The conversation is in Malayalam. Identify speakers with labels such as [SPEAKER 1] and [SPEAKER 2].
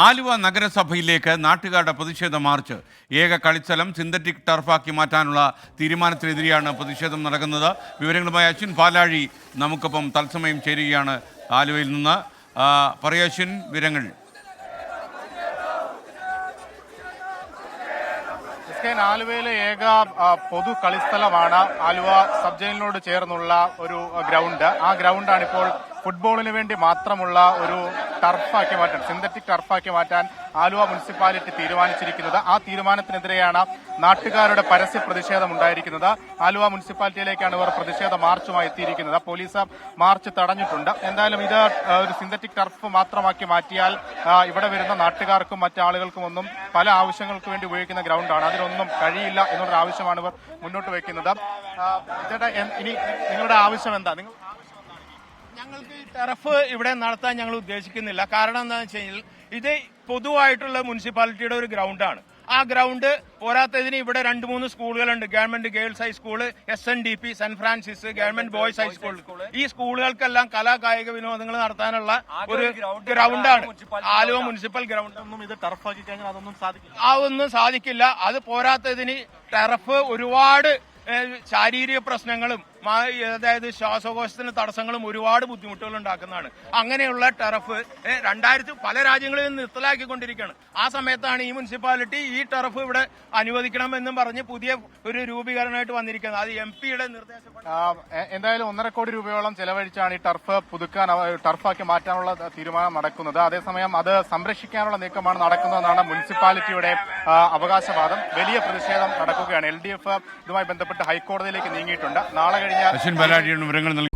[SPEAKER 1] ആലുവ നഗരസഭയിലേക്ക് നാട്ടുകാരുടെ പ്രതിഷേധ മാർച്ച്. ഏക കളിസ്ഥലം സിന്തറ്റിക് ടർഫാക്കി മാറ്റാനുള്ള തീരുമാനത്തിനെതിരെയാണ് പ്രതിഷേധം നടക്കുന്നത്. വിവരങ്ങളുമായി അശ്വിൻ പാലാഴി നമുക്കൊപ്പം തത്സമയം ചേരുകയാണ് ആലുവയിൽ നിന്ന്. പറയൂ അശ്വിൻ, വിവരങ്ങൾ.
[SPEAKER 2] ആലുവയിലെ ഏക പൊതു കളിസ്ഥലമാണ് ആലുവ സബ് ജയിലിനോട് ചേർന്നുള്ള ഒരു ഗ്രൗണ്ട്. ആ ഗ്രൗണ്ടാണ് ഇപ്പോൾ ഫുട്ബോളിന് വേണ്ടി മാത്രമുള്ള ഒരു ടർഫാക്കി മാറ്റാൻ, സിന്തറ്റിക് ടർഫാക്കി മാറ്റാൻ ആലുവ മുനിസിപ്പാലിറ്റി തീരുമാനിച്ചിരിക്കുന്നത്. ആ തീരുമാനത്തിനെതിരെയാണ് നാട്ടുകാരുടെ പരസ്യ പ്രതിഷേധം ഉണ്ടായിരിക്കുന്നത്. ആലുവ മുനിസിപ്പാലിറ്റിയിലേക്കാണ് ഇവർ പ്രതിഷേധ മാർച്ചുമായി എത്തിയിരിക്കുന്നത്. പോലീസ് മാർച്ച് തടഞ്ഞിട്ടുണ്ട്. എന്തായാലും ഇത് ഒരു സിന്തറ്റിക് ടർഫ് മാത്രമാക്കി മാറ്റിയാൽ ഇവിടെ വരുന്ന നാട്ടുകാർക്കും മറ്റാളുകൾക്കും ഒന്നും പല ആവശ്യങ്ങൾക്ക് വേണ്ടി ഉപയോഗിക്കുന്ന ഗ്രൗണ്ടാണ്, അതിനൊന്നും കഴിയില്ല എന്നുള്ളൊരു ആവശ്യമാണ് ഇവർ മുന്നോട്ട് വയ്ക്കുന്നത്. ചേട്ടാ, ഇനി നിങ്ങളുടെ ആവശ്യം എന്താ?
[SPEAKER 3] ഞങ്ങൾക്ക് ഈ ടർഫ് ഇവിടെ നടത്താൻ ഞങ്ങൾ ഉദ്ദേശിക്കുന്നില്ല. കാരണം എന്താണെന്ന് വെച്ച് കഴിഞ്ഞാൽ ഇത് പൊതുവായിട്ടുള്ള മുനിസിപ്പാലിറ്റിയുടെ ഒരു ഗ്രൗണ്ടാണ്. ആ ഗ്രൗണ്ട് പോരാത്തതിന് ഇവിടെ 2-3 സ്കൂളുകളുണ്ട്. Government girls high school, SNDP, saint Francis, government boys high school. ഈ സ്കൂളുകൾക്കെല്ലാം കലാകായിക വിനോദങ്ങൾ നടത്താനുള്ള ഒരു ഗ്രൗണ്ടാണ് ആലുവ മുനിസിപ്പൽ ഗ്രൗണ്ട്.
[SPEAKER 2] ഒന്നും ഇത് ടർഫാക്കി കഴിഞ്ഞാൽ
[SPEAKER 3] അതൊന്നും സാധിക്കില്ല. അത് പോരാത്തതിന് ടർഫ് ഒരുപാട് ശാരീരിക പ്രശ്നങ്ങളും അതായത് ശ്വാസകോശത്തിന് തടസ്സങ്ങളും ഒരുപാട് ബുദ്ധിമുട്ടുകൾ ഉണ്ടാക്കുന്നതാണ്. അങ്ങനെയുള്ള ടർഫ് പല രാജ്യങ്ങളിൽ നിർത്തലാക്കിക്കൊണ്ടിരിക്കുകയാണ്. ആ സമയത്താണ് ഈ മുനിസിപ്പാലിറ്റി ഈ ടർഫ് ഇവിടെ അനുവദിക്കണമെന്നും പറഞ്ഞ് പുതിയ ഒരു രൂപീകരണമായിട്ട് വന്നിരിക്കുന്നത്. അത് MP-യുടെ നിർദ്ദേശം.
[SPEAKER 2] എന്തായാലും 1.5 കോടി രൂപയോളം ചെലവഴിച്ചാണ് ഈ ടർഫ് പുതുക്കാൻ, ടർഫാക്കി മാറ്റാനുള്ള തീരുമാനം നടക്കുന്നത്. അതേസമയം അത് സംരക്ഷിക്കാനുള്ള നീക്കമാണ് നടക്കുന്നതെന്നാണ് മുനിസിപ്പാലിറ്റിയുടെ അവകാശവാദം. വലിയ പ്രതിഷേധം നടക്കുകയാണ്. LDF ഇതുമായി ബന്ധപ്പെട്ട് ഹൈക്കോടതിയിലേക്ക് നീങ്ങിയിട്ടുണ്ട്. നാളെ കഴിഞ്ഞ
[SPEAKER 1] അശ്വിൻ പാലാഴിയാണ് വിവരങ്ങൾ നൽകി.